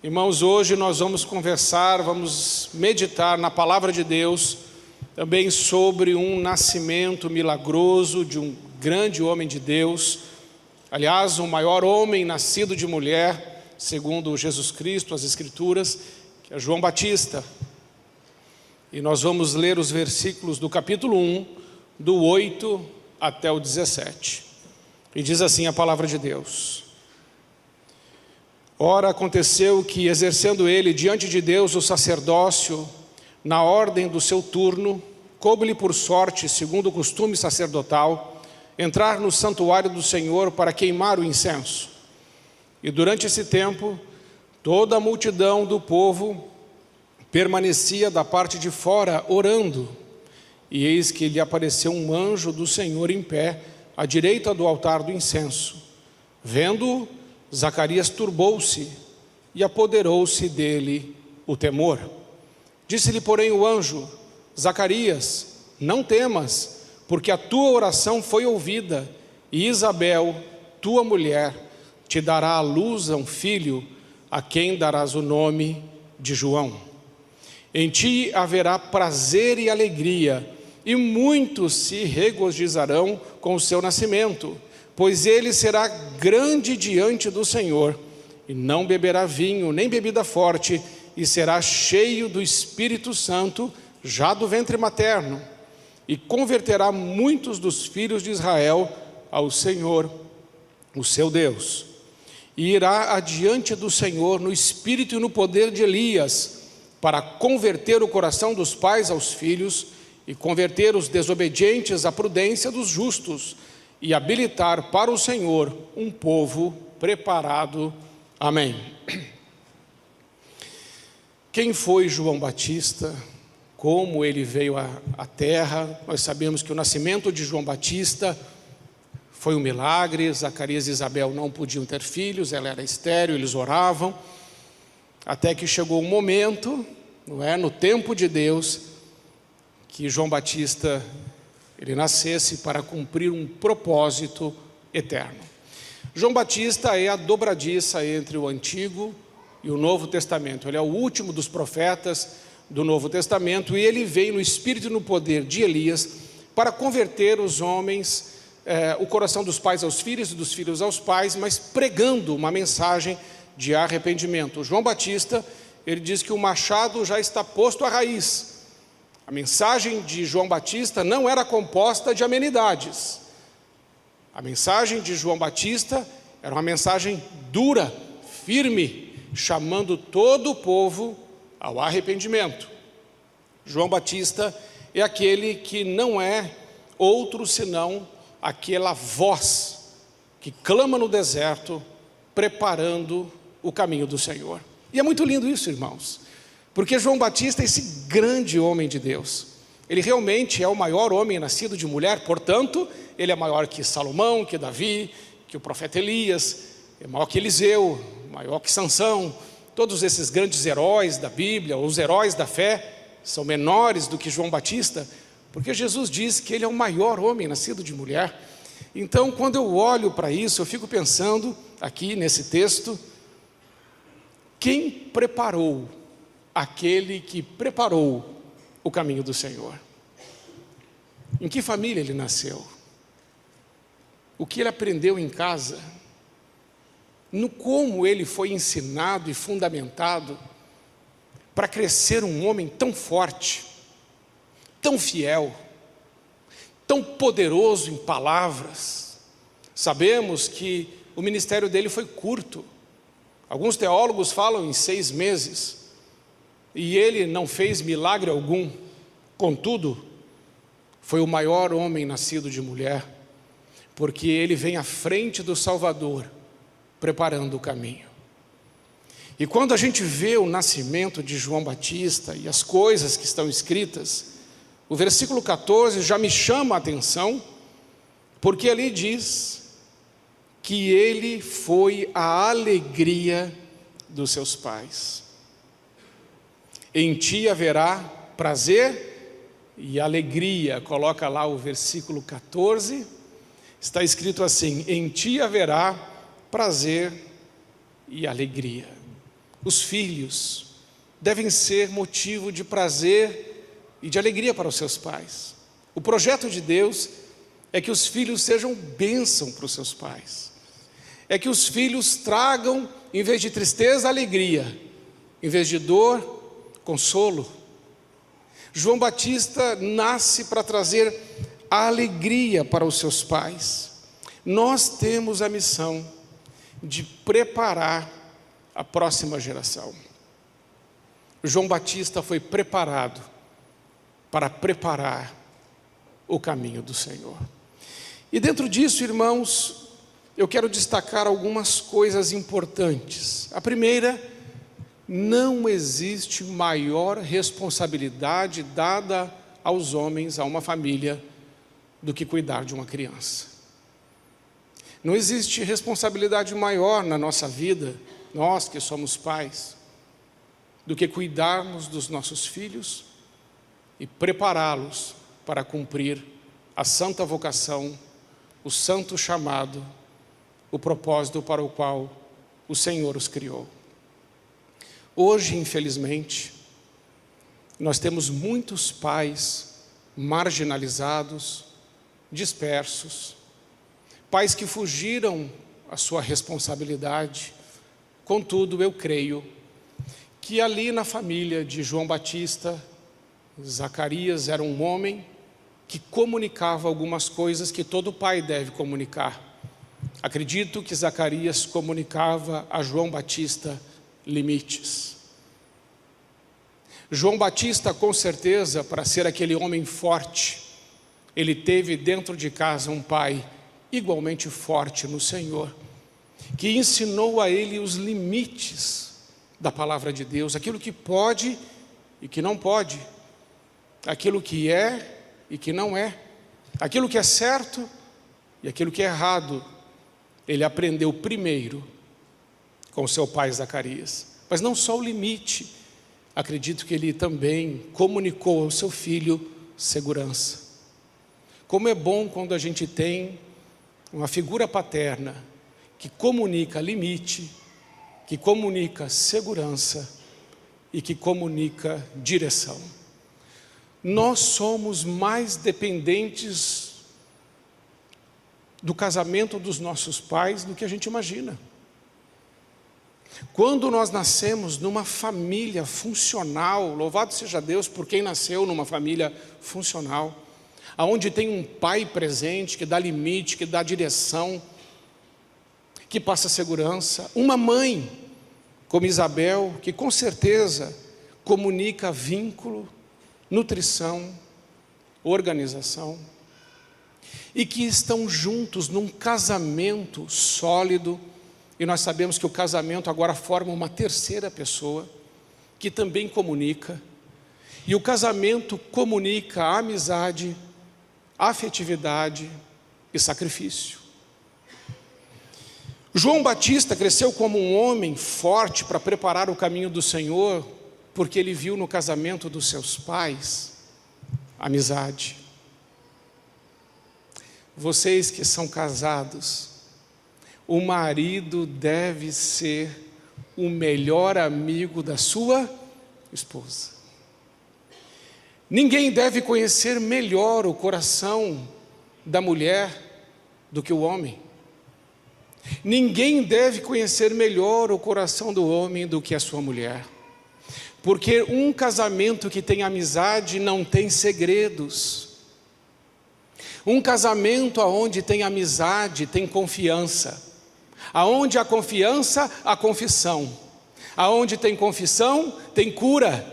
Irmãos, hoje nós vamos conversar, vamos meditar na palavra de Deus, também sobre um nascimento milagroso de um grande homem de Deus, aliás, o maior homem nascido de mulher, segundo Jesus Cristo, as Escrituras, que é João Batista. E nós vamos ler os versículos do capítulo 1, do 8 até o 17. E diz assim a palavra de Deus: Ora, aconteceu que, exercendo ele diante de Deus o sacerdócio, na ordem do seu turno, coube-lhe por sorte, segundo o costume sacerdotal, entrar no santuário do Senhor para queimar o incenso. E durante esse tempo, toda a multidão do povo permanecia da parte de fora orando. E eis que lhe apareceu um anjo do Senhor em pé, à direita do altar do incenso. Vendo-o, Zacarias turbou-se e apoderou-se dele o temor. Disse-lhe, porém, o anjo: Zacarias, não temas, porque a tua oração foi ouvida, e Isabel, tua mulher, te dará à luz a um filho, a quem darás o nome de João. Em ti haverá prazer e alegria, e muitos se regozijarão com o seu nascimento, pois ele será grande diante do Senhor, e não beberá vinho, nem bebida forte, e será cheio do Espírito Santo, já do ventre materno, e converterá muitos dos filhos de Israel ao Senhor, o seu Deus. E irá adiante do Senhor no espírito e no poder de Elias, para converter o coração dos pais aos filhos, e converter os desobedientes à prudência dos justos, e habilitar para o Senhor um povo preparado. Amém. Quem foi João Batista? Como ele veio à terra? Nós sabemos que o nascimento de João Batista foi um milagre. Zacarias e Isabel não podiam ter filhos, ela era estéril, eles oravam, até que chegou um momento, no tempo de Deus, que João Batista ele nascesse para cumprir um propósito eterno. João Batista é a dobradiça entre o Antigo e o Novo Testamento. Ele é o último dos profetas do Novo Testamento, e ele veio no espírito e no poder de Elias para converter os homens, o coração dos pais aos filhos e dos filhos aos pais, mas pregando uma mensagem de arrependimento. João Batista, ele diz que o machado já está posto à raiz. A mensagem de João Batista não era composta de amenidades. A mensagem de João Batista era uma mensagem dura, firme, chamando todo o povo ao arrependimento. João Batista é aquele que não é outro senão aquela voz que clama no deserto, preparando o caminho do Senhor. E é muito lindo isso, irmãos, porque João Batista é esse grande homem de Deus. Ele realmente é o maior homem nascido de mulher, portanto, ele é maior que Salomão, que Davi, que o profeta Elias, é maior que Eliseu, maior que Sansão. Todos esses grandes heróis da Bíblia, os heróis da fé, são menores do que João Batista, porque Jesus diz que ele é o maior homem nascido de mulher. Então, quando eu olho para isso, eu fico pensando aqui nesse texto, quem preparou aquele que preparou o caminho do Senhor? Em que família ele nasceu? O que ele aprendeu em casa? No como ele foi ensinado e fundamentado para crescer um homem tão forte, tão fiel, tão poderoso em palavras. Sabemos que o ministério dele foi curto. Alguns teólogos falam em 6 meses. E ele não fez milagre algum. Contudo, foi o maior homem nascido de mulher, porque ele vem à frente do Salvador, preparando o caminho. E quando a gente vê o nascimento de João Batista e as coisas que estão escritas, o versículo 14 já me chama a atenção, porque ali diz que ele foi a alegria dos seus pais. Em ti haverá prazer e alegria. Coloca lá o versículo 14, está escrito assim: em ti haverá prazer e alegria. os filhos devem ser motivo de prazer e de alegria para os seus pais. O projeto de Deus é que os filhos sejam bênção para os seus pais. É que os filhos tragam, em vez de tristeza, alegria. Em vez de dor, consolo. João Batista nasce para trazer a alegria para os seus pais. Nós temos a missão de preparar a próxima geração. João Batista foi preparado para preparar o caminho do Senhor. E dentro disso, irmãos, eu quero destacar algumas coisas importantes. A primeira, não existe maior responsabilidade dada aos homens, a uma família, do que cuidar de uma criança. Não existe responsabilidade maior na nossa vida, nós que somos pais, do que cuidarmos dos nossos filhos e prepará-los para cumprir a santa vocação, o santo chamado, o propósito para o qual o Senhor os criou. Hoje, infelizmente, nós temos muitos pais marginalizados, dispersos, pais que fugiram à sua responsabilidade. Contudo, eu creio que ali na família de João Batista, Zacarias era um homem que comunicava algumas coisas que todo pai deve comunicar. Acredito que Zacarias comunicava a João Batista limites. João Batista, com certeza, para ser aquele homem forte, ele teve dentro de casa um pai igualmente forte no Senhor, que ensinou a ele os limites da palavra de Deus, aquilo que pode e que não pode, aquilo que é e que não é, aquilo que é certo e aquilo que é errado. Ele aprendeu primeiro com seu pai Zacarias, mas não só o limite, acredito que ele também comunicou ao seu filho segurança. Como é bom quando a gente tem uma figura paterna que comunica limite, que comunica segurança e que comunica direção. Nós somos mais dependentes do casamento dos nossos pais do que a gente imagina. Quando nós nascemos numa família funcional, louvado seja Deus por quem nasceu numa família funcional, aonde tem um pai presente que dá limite, que dá direção, que passa segurança, uma mãe como Isabel, que com certeza comunica vínculo, nutrição, organização, e que estão juntos num casamento sólido. E nós sabemos que o casamento agora forma uma terceira pessoa que também comunica, e o casamento comunica a amizade, afetividade e sacrifício. João Batista cresceu como um homem forte para preparar o caminho do Senhor, porque ele viu no casamento dos seus pais amizade. Vocês que são casados, o marido deve ser o melhor amigo da sua esposa. Ninguém deve conhecer melhor o coração da mulher do que o homem. Ninguém deve conhecer melhor o coração do homem do que a sua mulher. Porque um casamento que tem amizade não tem segredos. Um casamento onde tem amizade tem confiança. Aonde há confiança, há confissão. Aonde tem confissão, tem cura.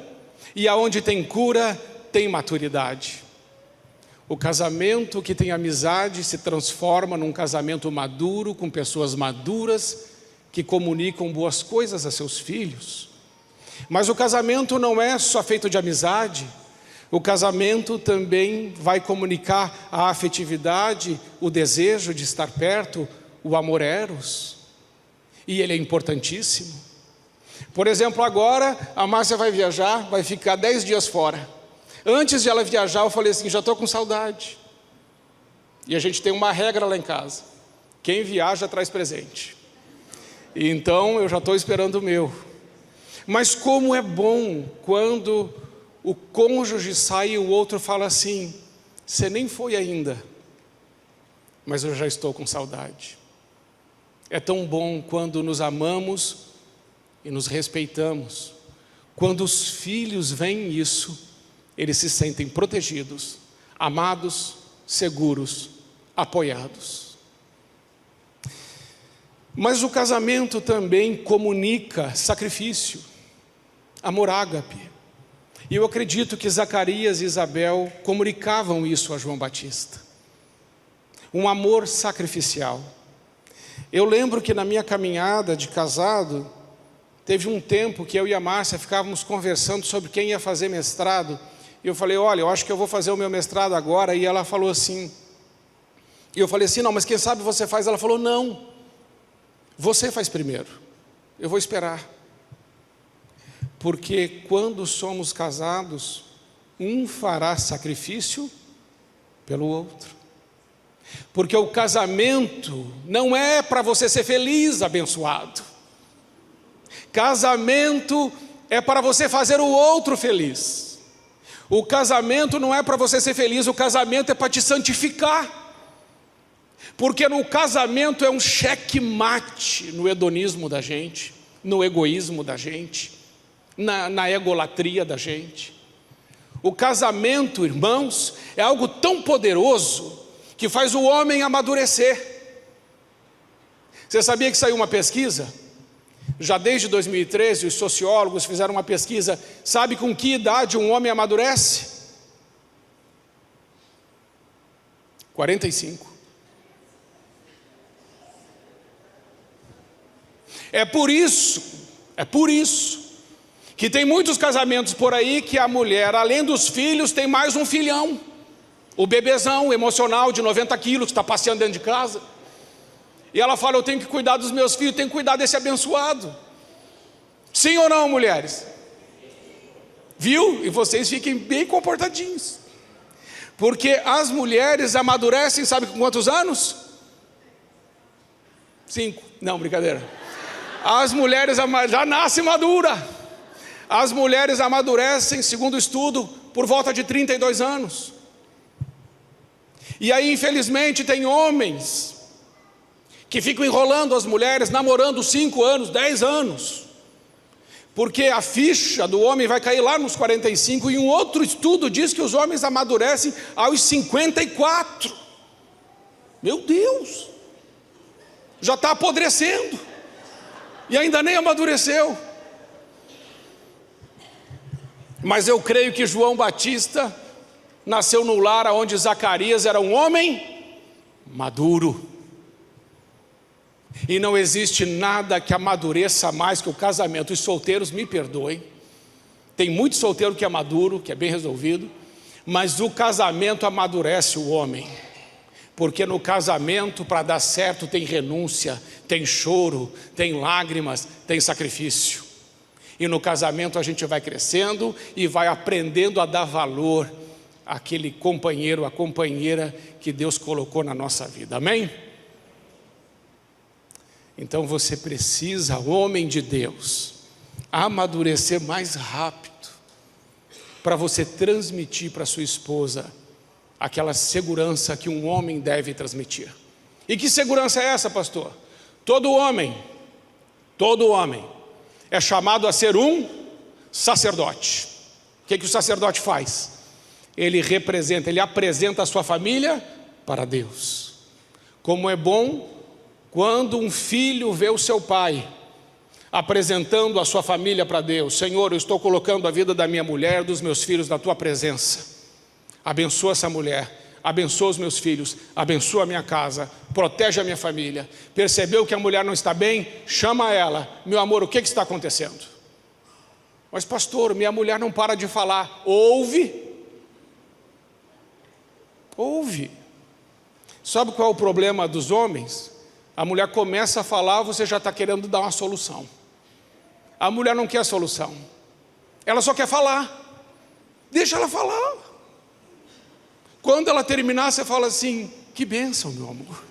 E aonde tem cura, tem maturidade. O casamento que tem amizade se transforma num casamento maduro, com pessoas maduras, que comunicam boas coisas a seus filhos. Mas o casamento não é só feito de amizade. O casamento também vai comunicar a afetividade, o desejo de estar perto, o amor eros. E ele é importantíssimo. Por exemplo, agora a Márcia vai viajar, vai ficar 10 dias fora. Antes de ela viajar, eu falei assim, já estou com saudade. E a gente tem uma regra lá em casa: quem viaja traz presente. Então eu já estou esperando o meu. Mas como é bom quando o cônjuge sai e o outro fala assim: você nem foi ainda, mas eu já estou com saudade. É tão bom quando nos amamos e nos respeitamos. Quando os filhos veem isso, eles se sentem protegidos, amados, seguros, apoiados. Mas o casamento também comunica sacrifício, amor ágape. E eu acredito que Zacarias e Isabel comunicavam isso a João Batista. Um amor sacrificial. Eu lembro que na minha caminhada de casado, teve um tempo que eu e a Márcia ficávamos conversando sobre quem ia fazer mestrado. E eu falei: olha, eu acho que eu vou fazer o meu mestrado agora. E ela falou assim, e eu falei assim: não, mas quem sabe você faz? Ela falou: não, você faz primeiro, eu vou esperar. Porque quando somos casados, um fará sacrifício pelo outro. Porque o casamento não é para você ser feliz, abençoado. Casamento é para você fazer o outro feliz. O casamento não é para você ser feliz, o casamento é para te santificar. Porque no casamento é um checkmate no hedonismo da gente, no egoísmo da gente, na egolatria da gente. O casamento, irmãos, é algo tão poderoso que faz o homem amadurecer. Você sabia que saiu uma pesquisa? Já desde 2013, os sociólogos fizeram uma pesquisa. Sabe com que idade um homem amadurece? 45. É por isso que tem muitos casamentos por aí que a mulher, além dos filhos, tem mais um filhão. O bebezão emocional de 90 quilos que está passeando dentro de casa. E ela fala: eu tenho que cuidar dos meus filhos, tenho que cuidar desse abençoado. Sim ou não, mulheres? Viu? E vocês fiquem bem comportadinhos. Porque as mulheres amadurecem, sabe com quantos anos? 5. Não, brincadeira. As mulheres já nascem madura. As mulheres amadurecem, segundo o estudo, por volta de 32 anos. E aí, infelizmente, tem homens que ficam enrolando as mulheres, namorando 5 anos, 10 anos. Porque a ficha do homem vai cair lá nos 45. E um outro estudo diz que os homens amadurecem aos 54. Meu Deus! Já está apodrecendo. E ainda nem amadureceu. Mas eu creio que João Batista nasceu no lar onde Zacarias era um homem maduro. E não existe nada que amadureça mais que o casamento. Os solteiros me perdoem. Tem muito solteiro que é maduro, que é bem resolvido. Mas o casamento amadurece o homem. Porque no casamento, para dar certo, tem renúncia, tem choro, tem lágrimas, tem sacrifício. E no casamento a gente vai crescendo e vai aprendendo a dar valor àquele companheiro, a companheira que Deus colocou na nossa vida. Amém? Então você precisa, homem de Deus, amadurecer mais rápido para você transmitir para sua esposa aquela segurança que um homem deve transmitir. E que segurança é essa, pastor? Todo homem é chamado a ser um sacerdote. O que o sacerdote faz? Ele apresenta a sua família para Deus. Como é bom quando um filho vê o seu pai apresentando a sua família para Deus. Senhor, eu estou colocando a vida da minha mulher, dos meus filhos na tua presença. Abençoa essa mulher, abençoa os meus filhos, abençoa a minha casa, protege a minha família. Percebeu que a mulher não está bem? Chama ela. Meu amor, o que está acontecendo? Mas pastor, minha mulher não para de falar. Ouve. Sabe qual é o problema dos homens? A mulher começa a falar, você já está querendo dar uma solução. A mulher não quer a solução, ela só quer falar. Deixa ela falar. Quando ela terminar, você fala assim: que bênção, meu amor.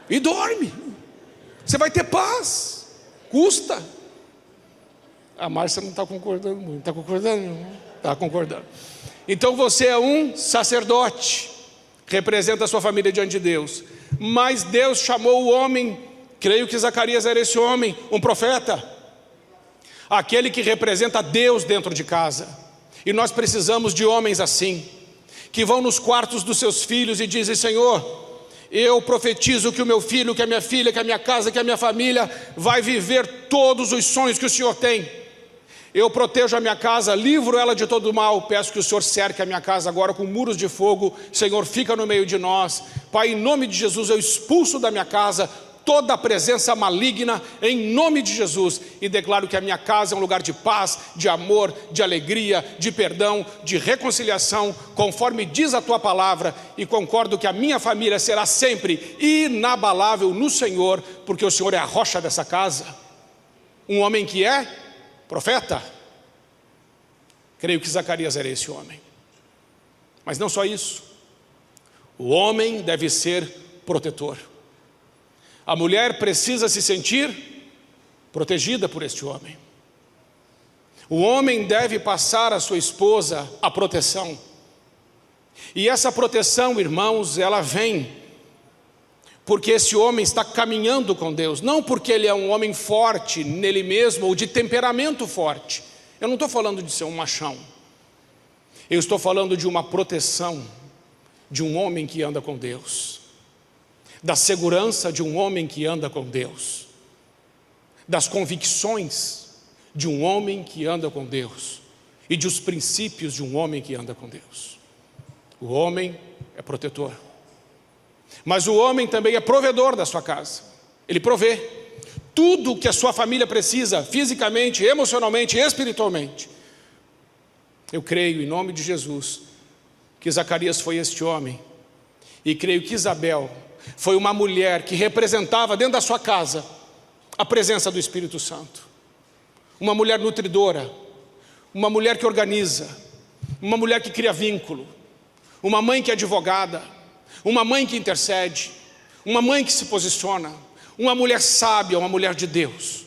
E dorme. Você vai ter paz. Custa. A Márcia não está concordando muito. Está concordando? Está concordando. Então você é um sacerdote, representa a sua família diante de Deus. Mas Deus chamou o homem, creio que Zacarias era esse homem, um profeta, aquele que representa Deus dentro de casa. E nós precisamos de homens assim, que vão nos quartos dos seus filhos e dizem: Senhor, eu profetizo que o meu filho, que a minha filha, que a minha casa, que a minha família vai viver todos os sonhos que o Senhor tem. Eu protejo a minha casa, livro ela de todo mal. Peço que o Senhor cerque a minha casa agora com muros de fogo. Senhor, fica no meio de nós. Pai, em nome de Jesus, eu expulso da minha casa toda a presença maligna, em nome de Jesus, e declaro que a minha casa é um lugar de paz, de amor, de alegria, de perdão, de reconciliação, conforme diz a tua palavra, e concordo que a minha família será sempre inabalável no Senhor, porque o Senhor é a rocha dessa casa. Um homem que é profeta. Creio que Zacarias era esse homem. Mas não só isso, o homem deve ser protetor. A mulher precisa se sentir protegida por este homem. O homem deve passar à sua esposa a proteção. E essa proteção, irmãos, ela vem porque esse homem está caminhando com Deus, não porque ele é um homem forte nele mesmo ou de temperamento forte. Eu não estou falando de ser um machão. Eu estou falando de uma proteção de um homem que anda com Deus, da segurança de um homem que anda com Deus, das convicções de um homem que anda com Deus e dos princípios de um homem que anda com Deus. O homem é protetor, mas o homem também é provedor da sua casa. Ele provê tudo o que a sua família precisa, fisicamente, emocionalmente, espiritualmente. Eu creio, em nome de Jesus, que Zacarias foi este homem, e creio que Isabel foi uma mulher que representava dentro da sua casa a presença do Espírito Santo. Uma mulher nutridora, uma mulher que organiza, uma mulher que cria vínculo, uma mãe que é advogada, uma mãe que intercede, uma mãe que se posiciona, uma mulher sábia, uma mulher de Deus.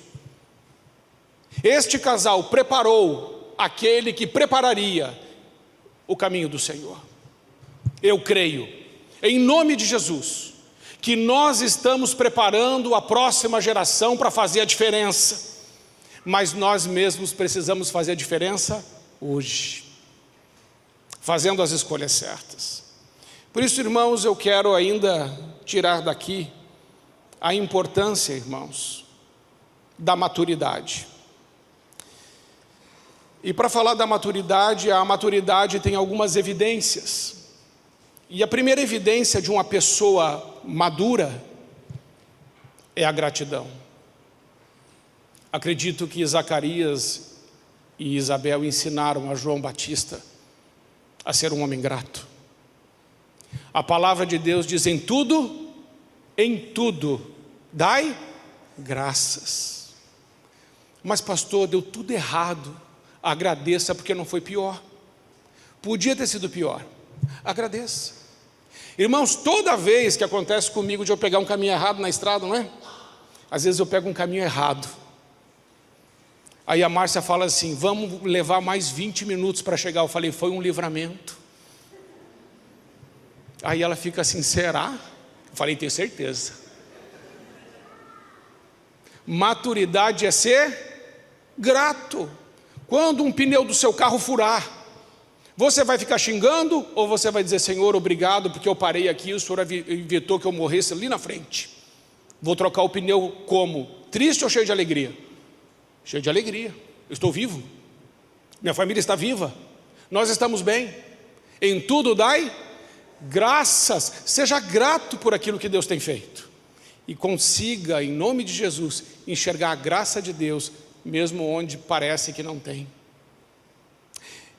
Este casal preparou aquele que prepararia o caminho do Senhor. Eu creio, em nome de Jesus, que nós estamos preparando a próxima geração para fazer a diferença, mas nós mesmos precisamos fazer a diferença hoje, fazendo as escolhas certas. Por isso, irmãos, eu quero ainda tirar daqui a importância, irmãos, da maturidade. E para falar da maturidade, a maturidade tem algumas evidências. E a primeira evidência de uma pessoa madura é a gratidão. Acredito que Zacarias e Isabel ensinaram a João Batista a ser um homem grato. A palavra de Deus diz: em tudo, dai graças. Mas pastor, deu tudo errado. Agradeça, porque não foi pior. Podia ter sido pior. Agradeça. Irmãos, toda vez que acontece comigo de eu pegar um caminho errado na estrada, não é? Às vezes eu pego um caminho errado. Aí a Márcia fala assim: vamos levar mais 20 minutos para chegar. Eu falei: foi um livramento. Aí ela fica assim: será? Eu falei: tenho certeza. Maturidade é ser grato. Quando um pneu do seu carro furar, você vai ficar xingando ou você vai dizer: Senhor, obrigado porque eu parei aqui, o Senhor evitou que eu morresse ali na frente. Vou trocar o pneu como? Triste ou cheio de alegria? Cheio de alegria. Eu estou vivo, minha família está viva, nós estamos bem. Em tudo dai graças. Seja grato por aquilo que Deus tem feito, e consiga, em nome de Jesus, enxergar a graça de Deus mesmo onde parece que não tem.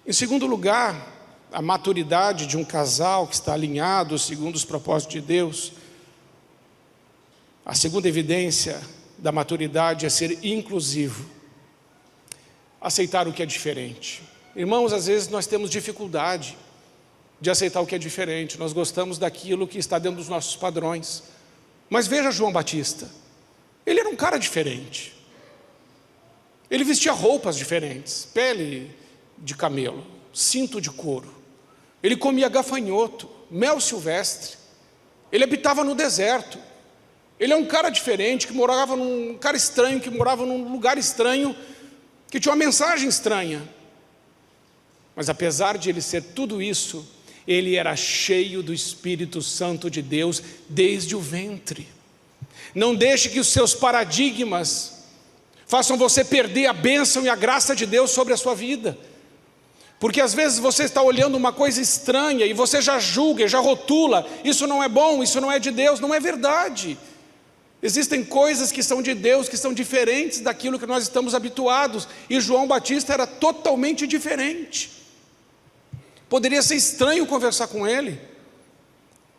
Em segundo lugar, a maturidade de um casal que está alinhado segundo os propósitos de Deus. A segunda evidência da maturidade é ser inclusivo, aceitar o que é diferente. Irmãos, às vezes nós temos dificuldade de aceitar o que é diferente, nós gostamos daquilo que está dentro dos nossos padrões. Mas veja João Batista, ele era um cara diferente. Ele vestia roupas diferentes, pele de camelo, cinto de couro. Ele comia gafanhoto, mel silvestre. Ele habitava no deserto. Ele é um cara diferente, um cara estranho, que morava num lugar estranho, que tinha uma mensagem estranha. Mas apesar de ele ser tudo isso, ele era cheio do Espírito Santo de Deus desde o ventre. Não deixe que os seus paradigmas façam você perder a bênção e a graça de Deus sobre a sua vida. Porque às vezes você está olhando uma coisa estranha e você já julga, já rotula, isso não é bom, isso não é de Deus. Não é verdade. Existem coisas que são de Deus, que são diferentes daquilo que nós estamos habituados. E João Batista era totalmente diferente. Poderia ser estranho conversar com ele,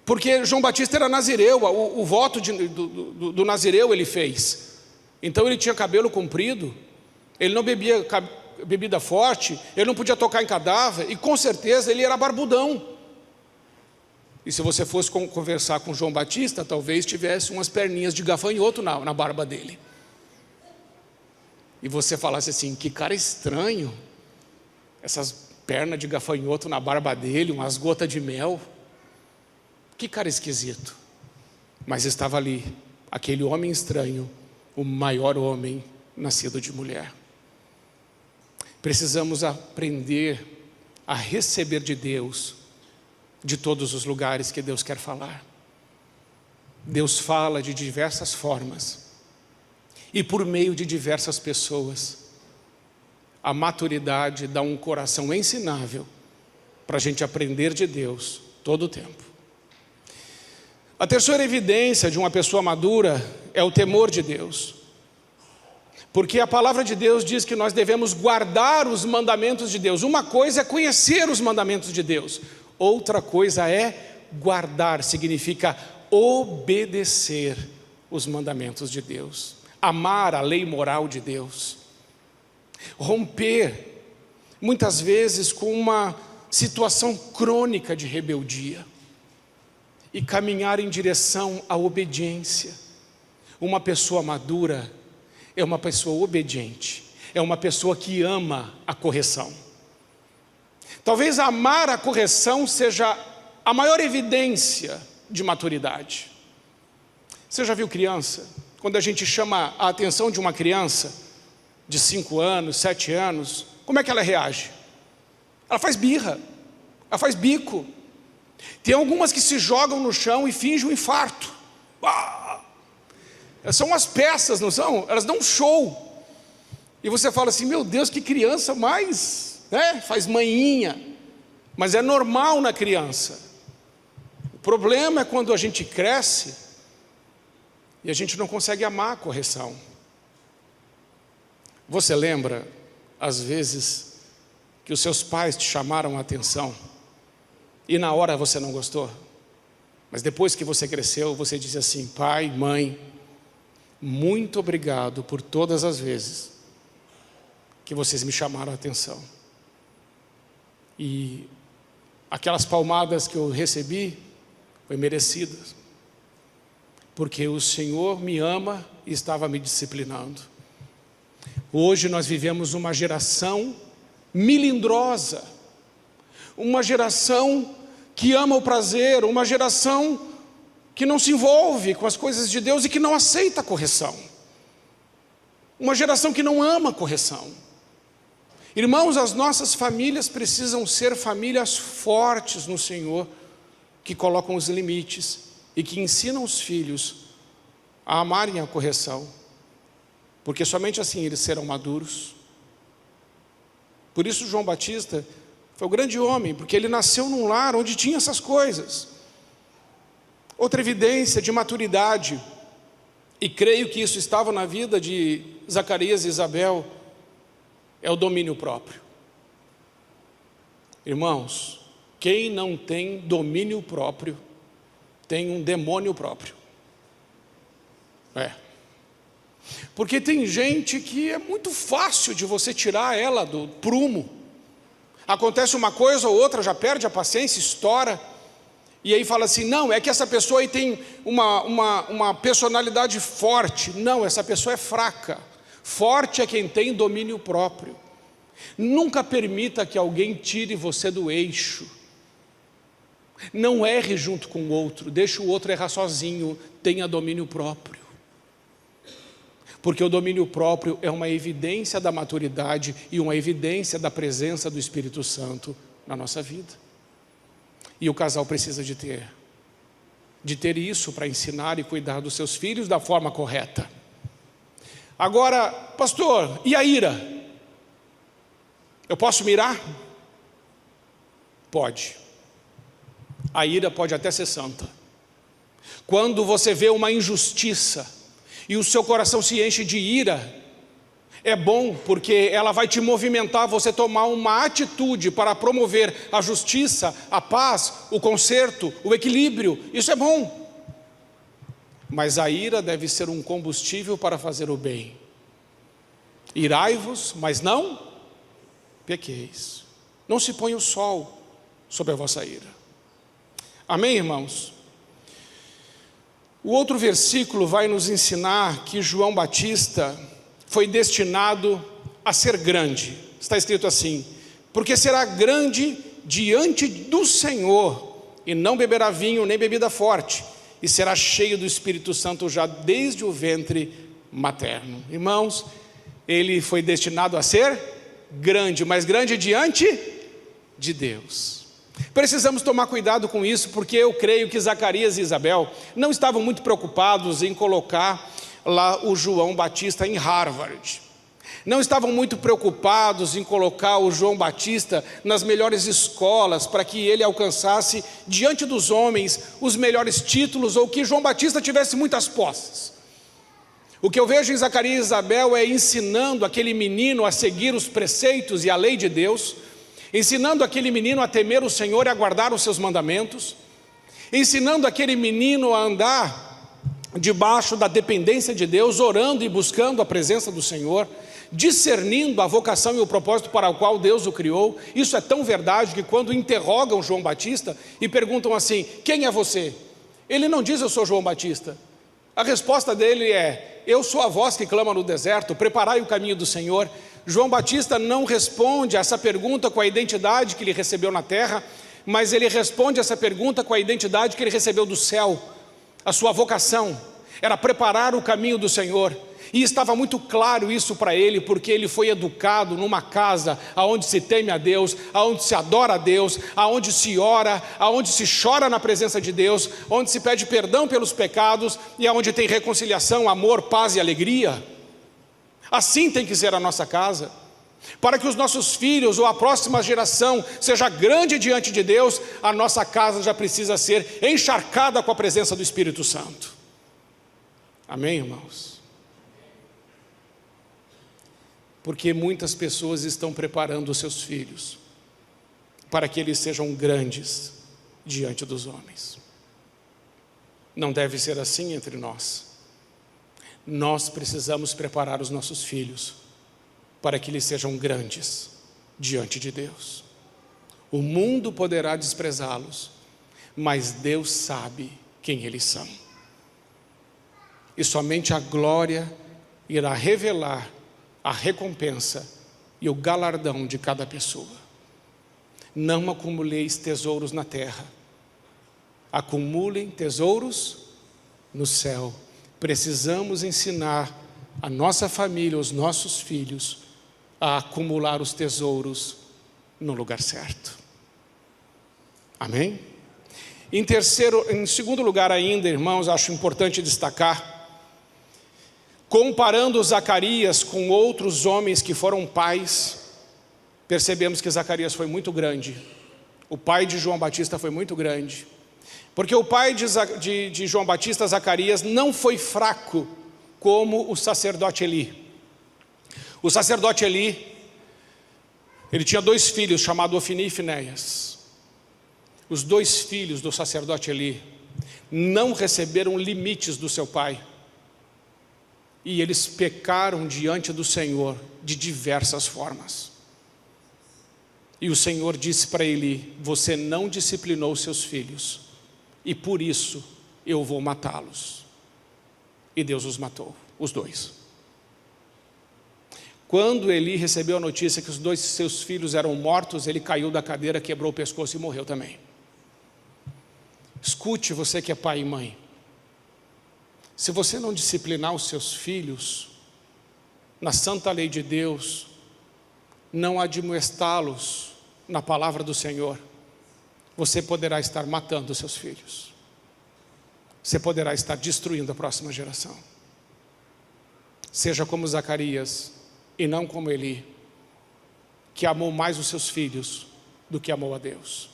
porque João Batista era nazireu, o voto do nazireu ele fez. Então ele tinha cabelo comprido, ele não bebia bebida forte, ele não podia tocar em cadáver, e com certeza ele era barbudão. E se você fosse conversar com João Batista, talvez tivesse umas perninhas de gafanhoto na barba dele. E você falasse assim: que cara estranho, essas pernas de gafanhoto na barba dele, umas gotas de mel. Que cara esquisito. Mas estava ali, aquele homem estranho, o maior homem nascido de mulher. Precisamos aprender a receber de Deus, de todos os lugares que Deus quer falar. Deus fala de diversas formas e por meio de diversas pessoas. A maturidade dá um coração ensinável para a gente aprender de Deus todo o tempo. A terceira evidência de uma pessoa madura é o temor de Deus. Porque a palavra de Deus diz que nós devemos guardar os mandamentos de Deus. Uma coisa é conhecer os mandamentos de Deus, outra coisa é guardar, significa obedecer os mandamentos de Deus, amar a lei moral de Deus, romper muitas vezes com uma situação crônica de rebeldia e caminhar em direção à obediência. Uma pessoa madura é uma pessoa obediente, é uma pessoa que ama a correção. Talvez amar a correção seja a maior evidência de maturidade. Você já viu criança? Quando a gente chama a atenção de uma criança de 5 anos, 7 anos, como é que ela reage? Ela faz birra, ela faz bico. Tem algumas que se jogam no chão e fingem um infarto. São umas peças, não são? Elas dão um show. E você fala assim: meu Deus, que criança mais, né? Faz manhinha. Mas é normal na criança. O problema é quando a gente cresce e a gente não consegue amar a correção. Você lembra, às vezes, que os seus pais te chamaram a atenção e na hora você não gostou? Mas depois que você cresceu, você diz assim: pai, mãe, muito obrigado por todas as vezes que vocês me chamaram a atenção. E aquelas palmadas que eu recebi foi merecidas, porque o Senhor me ama e estava me disciplinando. Hoje nós vivemos uma geração melindrosa, uma geração que ama o prazer, uma geração que não se envolve com as coisas de Deus e que não aceita a correção. Uma geração que não ama a correção. Irmãos, as nossas famílias precisam ser famílias fortes no Senhor, que colocam os limites e que ensinam os filhos a amarem a correção, porque somente assim eles serão maduros. Por isso João Batista foi o grande homem, porque ele nasceu num lar onde tinha essas coisas. Outra evidência de maturidade, e creio que isso estava na vida de Zacarias e Isabel, é o domínio próprio. Irmãos, quem não tem domínio próprio, tem um demônio próprio. Porque tem gente que é muito fácil de você tirar ela do prumo. Acontece uma coisa ou outra, já perde a paciência, estoura. E aí fala assim: não, é que essa pessoa aí tem uma personalidade forte. Não, essa pessoa é fraca. Forte é quem tem domínio próprio. Nunca permita que alguém tire você do eixo. Não erre junto com o outro, deixe o outro errar sozinho, tenha domínio próprio. Porque o domínio próprio é uma evidência da maturidade e uma evidência da presença do Espírito Santo na nossa vida. E o casal precisa de ter isso para ensinar e cuidar dos seus filhos da forma correta. Agora, pastor, e a ira? Eu posso me irar? Pode. A ira pode até ser santa. Quando você vê uma injustiça e o seu coração se enche de ira, é bom, porque ela vai te movimentar, você tomar uma atitude para promover a justiça, a paz, o conserto, o equilíbrio. Isso é bom. Mas a ira deve ser um combustível para fazer o bem. Irai-vos, mas não pequeis. Não se ponha o sol sobre a vossa ira. Amém, irmãos? O outro versículo vai nos ensinar que João Batista foi destinado a ser grande. Está escrito assim: porque será grande diante do Senhor, e não beberá vinho nem bebida forte, e será cheio do Espírito Santo já desde o ventre materno. Irmãos, ele foi destinado a ser grande, mas grande diante de Deus. Precisamos tomar cuidado com isso, porque eu creio que Zacarias e Isabel não estavam muito preocupados em colocar lá o João Batista em Harvard. Não estavam muito preocupados em colocar o João Batista nas melhores escolas, para que ele alcançasse diante dos homens os melhores títulos, ou que João Batista tivesse muitas posses. O que eu vejo em Zacarias e Isabel é ensinando aquele menino a seguir os preceitos e a lei de Deus, ensinando aquele menino a temer o Senhor e a guardar os seus mandamentos, ensinando aquele menino a andar debaixo da dependência de Deus, orando e buscando a presença do Senhor, discernindo a vocação e o propósito para o qual Deus o criou. Isso é tão verdade que quando interrogam João Batista e perguntam assim: quem é você? Ele não diz eu sou João Batista. A resposta dele é: eu sou a voz que clama no deserto, preparai o caminho do Senhor. João Batista não responde a essa pergunta com a identidade que ele recebeu na terra, mas ele responde essa pergunta com a identidade que ele recebeu do céu. A sua vocação era preparar o caminho do Senhor, e estava muito claro isso para ele, porque ele foi educado numa casa onde se teme a Deus, onde se adora a Deus, onde se ora, onde se chora na presença de Deus, onde se pede perdão pelos pecados, e onde tem reconciliação, amor, paz e alegria. Assim tem que ser a nossa casa. Para que os nossos filhos ou a próxima geração seja grande diante de Deus, a nossa casa já precisa ser encharcada com a presença do Espírito Santo. Amém, irmãos? Porque muitas pessoas estão preparando os seus filhos para que eles sejam grandes diante dos homens. Não deve ser assim entre nós. Nós precisamos preparar os nossos filhos para que eles sejam grandes diante de Deus. O mundo poderá desprezá-los, mas Deus sabe quem eles são. E somente a glória irá revelar a recompensa e o galardão de cada pessoa. Não acumuleis tesouros na terra, acumulem tesouros no céu. Precisamos ensinar a nossa família, os nossos filhos, a acumular os tesouros no lugar certo. Amém? Em segundo lugar ainda, irmãos, acho importante destacar, comparando Zacarias com outros homens que foram pais, percebemos que Zacarias foi muito grande. O pai de João Batista foi muito grande. Porque o pai de João Batista, Zacarias, não foi fraco como o sacerdote Eli. O sacerdote Eli, ele tinha 2 filhos, chamados Ofni e Finéias. Os 2 filhos do sacerdote Eli não receberam limites do seu pai. E eles pecaram diante do Senhor de diversas formas. E o Senhor disse para Eli: você não disciplinou seus filhos, e por isso eu vou matá-los. E Deus os matou, os 2. Quando Eli recebeu a notícia que os 2 seus filhos eram mortos, ele caiu da cadeira, quebrou o pescoço e morreu também. Escute, você que é pai e mãe. Se você não disciplinar os seus filhos na santa lei de Deus, não admoestá-los na palavra do Senhor, você poderá estar matando os seus filhos. Você poderá estar destruindo a próxima geração. Seja como Zacarias e não como Eli, que amou mais os seus filhos do que amou a Deus.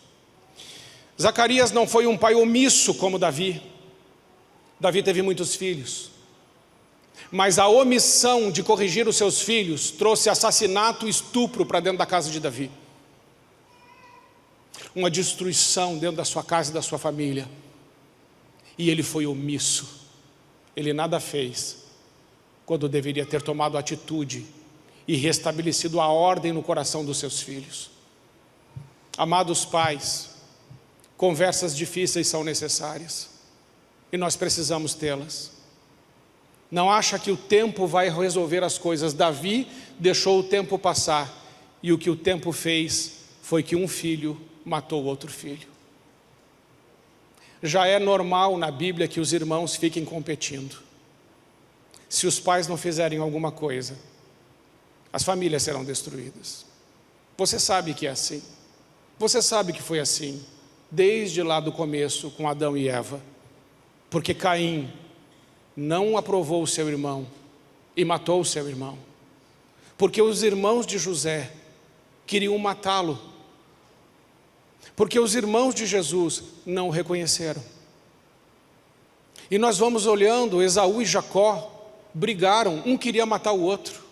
Zacarias não foi um pai omisso como Davi. Davi teve muitos filhos, mas a omissão de corrigir os seus filhos trouxe assassinato e estupro para dentro da casa de Davi. Uma destruição dentro da sua casa e da sua família. E ele foi omisso. Ele nada fez quando deveria ter tomado atitude e restabelecido a ordem no coração dos seus filhos. Amados pais, conversas difíceis são necessárias e nós precisamos tê-las. Não acha que o tempo vai resolver as coisas. Davi deixou o tempo passar e o que o tempo fez foi que um filho matou outro filho. Já é normal na Bíblia que os irmãos fiquem competindo. Se os pais não fizerem alguma coisa, as famílias serão destruídas. Você sabe que é assim. Você sabe que foi assim desde lá do começo com Adão e Eva, porque Caim não aprovou o seu irmão e matou o seu irmão, porque os irmãos de José queriam matá-lo, porque os irmãos de Jesus não o reconheceram. E nós vamos olhando, Esaú e Jacó brigaram, um queria matar o outro.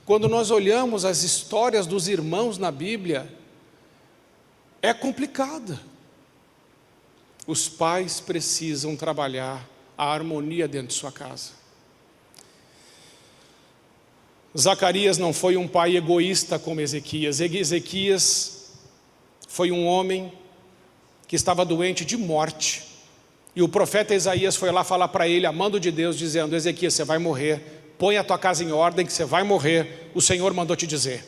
Quando nós olhamos as histórias dos irmãos na Bíblia, é complicada. Os pais precisam trabalhar a harmonia dentro de sua casa. Zacarias não foi um pai egoísta como Ezequias. Ezequias foi um homem que estava doente de morte. E o profeta Isaías foi lá falar para ele, a mando de Deus, dizendo: Ezequias, você vai morrer, põe a tua casa em ordem que você vai morrer, o Senhor mandou te dizer.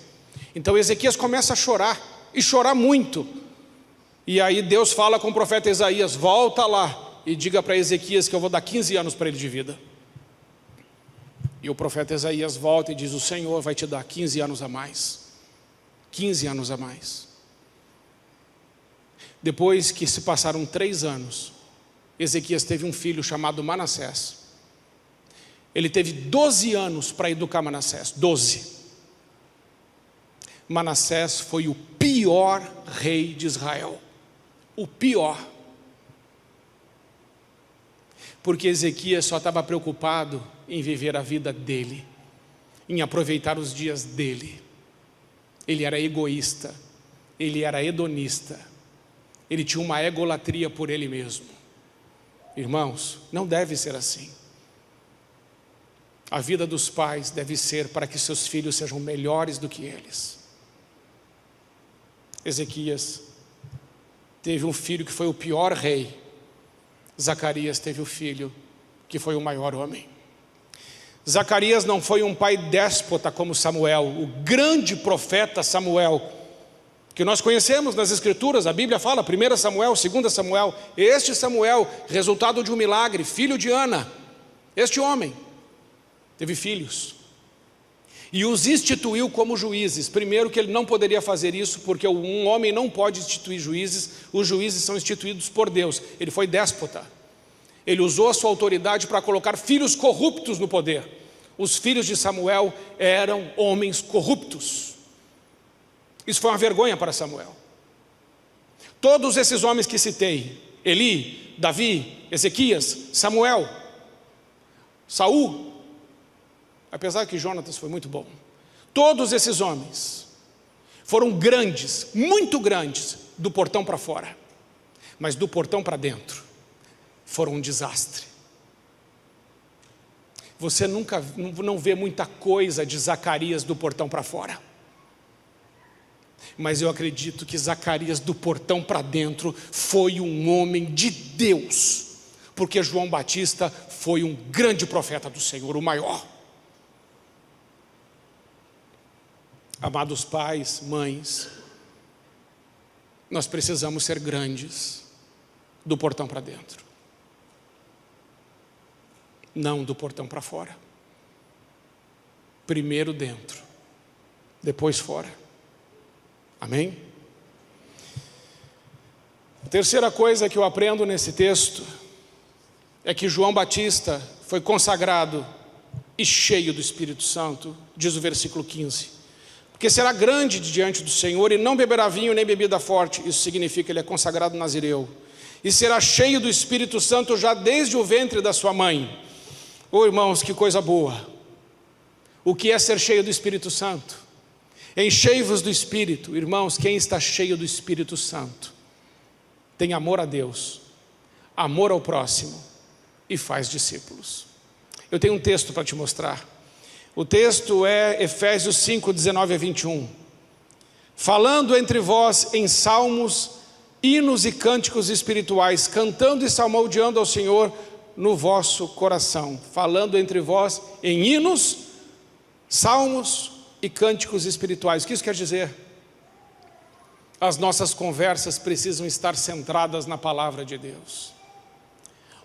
Então Ezequias começa a chorar, e chorar muito. E aí Deus fala com o profeta Isaías: volta lá e diga para Ezequias que eu vou dar 15 anos para ele de vida. E o profeta Isaías volta e diz: o Senhor vai te dar 15 anos a mais. 15 anos a mais. Depois que se passaram 3 anos, Ezequias teve um filho chamado Manassés. Ele teve 12 anos para educar Manassés, 12. Manassés foi o pior rei de Israel, o pior. Porque Ezequias só estava preocupado em viver a vida dele, em aproveitar os dias dele. Ele era egoísta, ele era hedonista, ele tinha uma egolatria por ele mesmo. Irmãos, não deve ser assim. A vida dos pais deve ser para que seus filhos sejam melhores do que eles. Ezequias teve um filho que foi o pior rei. Zacarias teve o filho que foi o maior homem. Zacarias não foi um pai déspota como Samuel, o grande profeta Samuel, que nós conhecemos nas Escrituras. A Bíblia fala, 1 Samuel, 2 Samuel. Este Samuel, resultado de um milagre, filho de Ana, este homem teve filhos e os instituiu como juízes. Primeiro que ele não poderia fazer isso, porque um homem não pode instituir juízes, os juízes são instituídos por Deus. Ele foi déspota, ele usou a sua autoridade para colocar filhos corruptos no poder. Os filhos de Samuel eram homens corruptos. Isso foi uma vergonha para Samuel. Todos esses homens que citei, Eli, Davi, Ezequias, Samuel, Saul, apesar que Jonatas foi muito bom, todos esses homens foram grandes, muito grandes, do portão para fora, mas do portão para dentro foram um desastre. Você nunca não vê muita coisa de Zacarias do portão para fora, mas eu acredito que Zacarias do portão para dentro foi um homem de Deus, porque João Batista foi um grande profeta do Senhor, o maior. Amados pais, mães, nós precisamos ser grandes do portão para dentro, não do portão para fora. Primeiro dentro, depois fora. Amém? A terceira coisa que eu aprendo nesse texto é que João Batista foi consagrado e cheio do Espírito Santo, diz o versículo 15. Porque será grande diante do Senhor e não beberá vinho nem bebida forte. Isso significa que ele é consagrado nazireu. E será cheio do Espírito Santo já desde o ventre da sua mãe. Oh, irmãos, que coisa boa. O que é ser cheio do Espírito Santo? Enchei-vos do Espírito. Irmãos, quem está cheio do Espírito Santo tem amor a Deus, amor ao próximo e faz discípulos. Eu tenho um texto para te mostrar. O texto é Efésios 5, 19 a 21. Falando entre vós em salmos, hinos e cânticos espirituais, cantando e salmodiando ao Senhor no vosso coração. Falando entre vós em hinos, salmos e cânticos espirituais. O que isso quer dizer? As nossas conversas precisam estar centradas na palavra de Deus.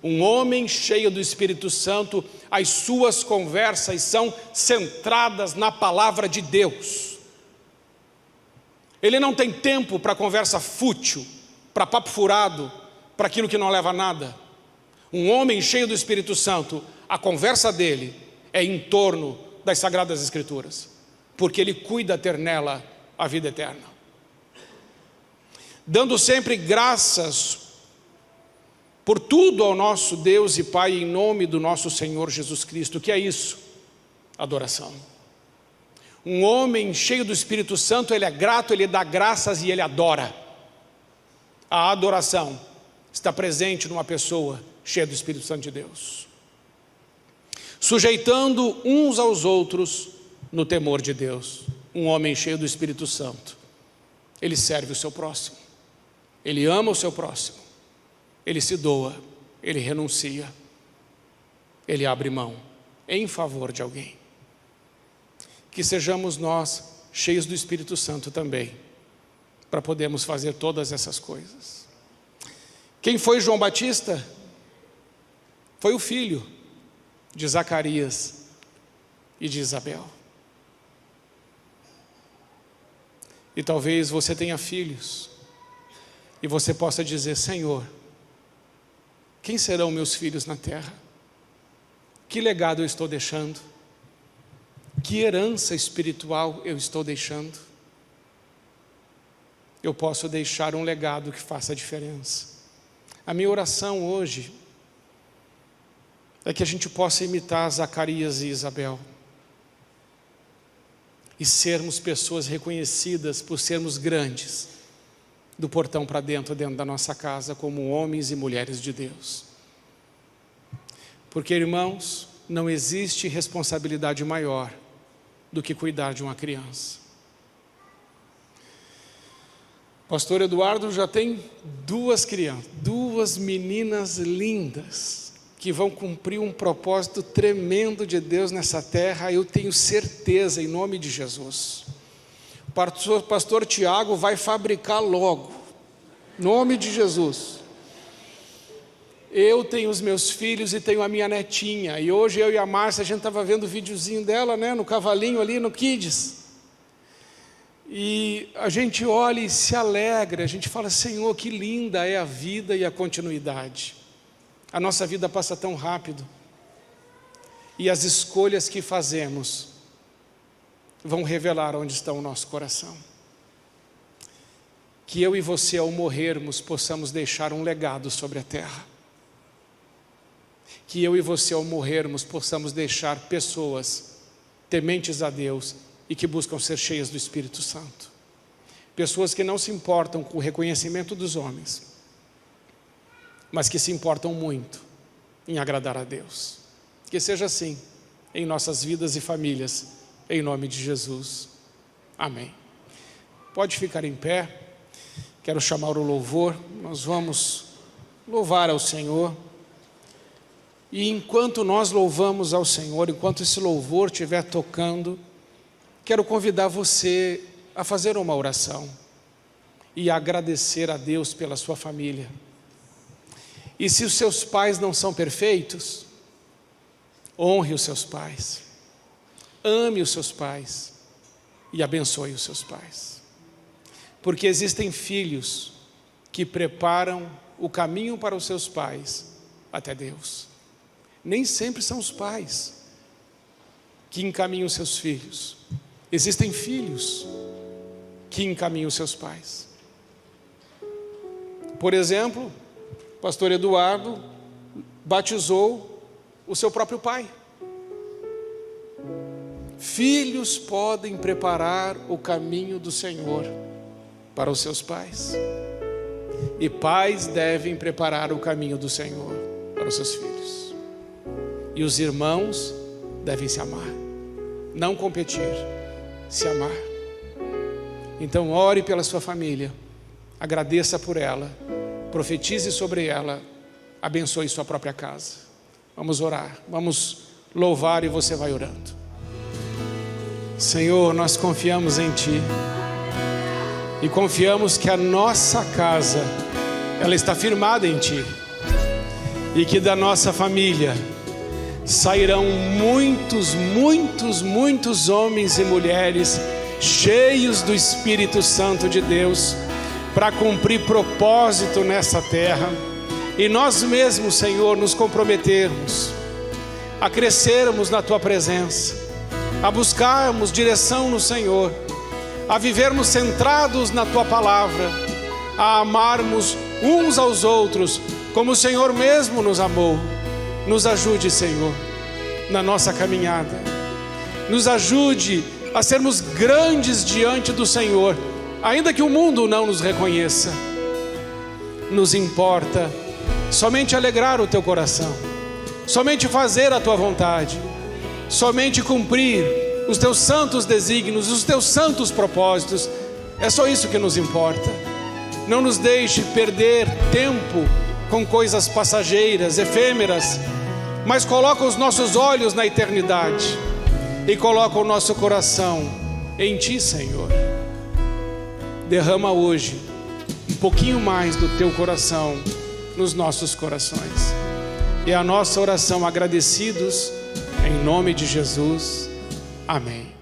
Um homem cheio do Espírito Santo, as suas conversas são centradas na palavra de Deus. Ele não tem tempo para conversa fútil, para papo furado, para aquilo que não leva a nada. Um homem cheio do Espírito Santo, a conversa dele é em torno das Sagradas Escrituras, porque ele cuida ter nela a vida eterna. Dando sempre graças por tudo ao nosso Deus e Pai, em nome do nosso Senhor Jesus Cristo. O que é isso? Adoração. Um homem cheio do Espírito Santo, ele é grato, ele dá graças e ele adora. A adoração está presente numa pessoa cheia do Espírito Santo de Deus. Sujeitando uns aos outros no temor de Deus. Um homem cheio do Espírito Santo, ele serve o seu próximo, ele ama o seu próximo, ele se doa, ele renuncia, ele abre mão em favor de alguém. Que sejamos nós cheios do Espírito Santo também, para podermos fazer todas essas coisas. Quem foi João Batista? Foi o filho de Zacarias e de Isabel. E talvez você tenha filhos e você possa dizer: Senhor, quem serão meus filhos na terra? Que legado eu estou deixando? Que herança espiritual eu estou deixando? Eu posso deixar um legado que faça a diferença. A minha oração hoje é que a gente possa imitar Zacarias e Isabel e sermos pessoas reconhecidas por sermos grandes, do portão para dentro da nossa casa, como homens e mulheres de Deus. Porque, irmãos, não existe responsabilidade maior do que cuidar de uma criança. Pastor Eduardo já tem duas crianças, duas meninas lindas, que vão cumprir um propósito tremendo de Deus nessa terra, eu tenho certeza, em nome de Jesus. O pastor Tiago vai fabricar logo, em nome de Jesus. Eu tenho os meus filhos e tenho a minha netinha, e hoje eu e a Márcia, a gente estava vendo o videozinho dela, né, no cavalinho ali no Kids, e a gente olha e se alegra, a gente fala: Senhor, que linda é a vida e a continuidade. A nossa vida passa tão rápido, e as escolhas que fazemos vão revelar onde está o nosso coração. Que eu e você, ao morrermos, possamos deixar um legado sobre a terra. Que eu e você, ao morrermos, possamos deixar pessoas tementes a Deus e que buscam ser cheias do Espírito Santo. Pessoas que não se importam com o reconhecimento dos homens, mas que se importam muito em agradar a Deus. Que seja assim em nossas vidas e famílias, em nome de Jesus. Amém. Pode ficar em pé. Quero chamar o louvor. Nós vamos louvar ao Senhor. E enquanto nós louvamos ao Senhor, enquanto esse louvor estiver tocando, quero convidar você a fazer uma oração e agradecer a Deus pela sua família. E se os seus pais não são perfeitos, honre os seus pais, ame os seus pais e abençoe os seus pais. Porque existem filhos que preparam o caminho para os seus pais até Deus. Nem sempre são os pais que encaminham seus filhos. Existem filhos que encaminham seus pais. Por exemplo, o pastor Eduardo batizou o seu próprio pai. Filhos podem preparar o caminho do Senhor para os seus pais. E pais devem preparar o caminho do Senhor para os seus filhos. E os irmãos devem se amar, não competir, se amar. Então ore pela sua família, agradeça por ela, profetize sobre ela, abençoe sua própria casa. Vamos orar, vamos louvar e você vai orando. Senhor, nós confiamos em Ti e confiamos que a nossa casa, ela está firmada em Ti, e que da nossa família sairão muitos homens e mulheres cheios do Espírito Santo de Deus para cumprir propósito nessa terra. E nós mesmos, Senhor, nos comprometermos a crescermos na Tua presença, a buscarmos direção no Senhor, a vivermos centrados na Tua palavra, a amarmos uns aos outros como o Senhor mesmo nos amou. Nos ajude, Senhor, na nossa caminhada. Nos ajude a sermos grandes diante do Senhor, ainda que o mundo não nos reconheça. Nos importa somente alegrar o Teu coração, somente fazer a Tua vontade, somente cumprir os Teus santos desígnios, os Teus santos propósitos. É só isso que nos importa. Não nos deixe perder tempo com coisas passageiras, efêmeras, mas coloca os nossos olhos na eternidade e coloca o nosso coração em Ti, Senhor. Derrama hoje um pouquinho mais do Teu coração nos nossos corações. E a nossa oração agradecidos, em nome de Jesus. Amém.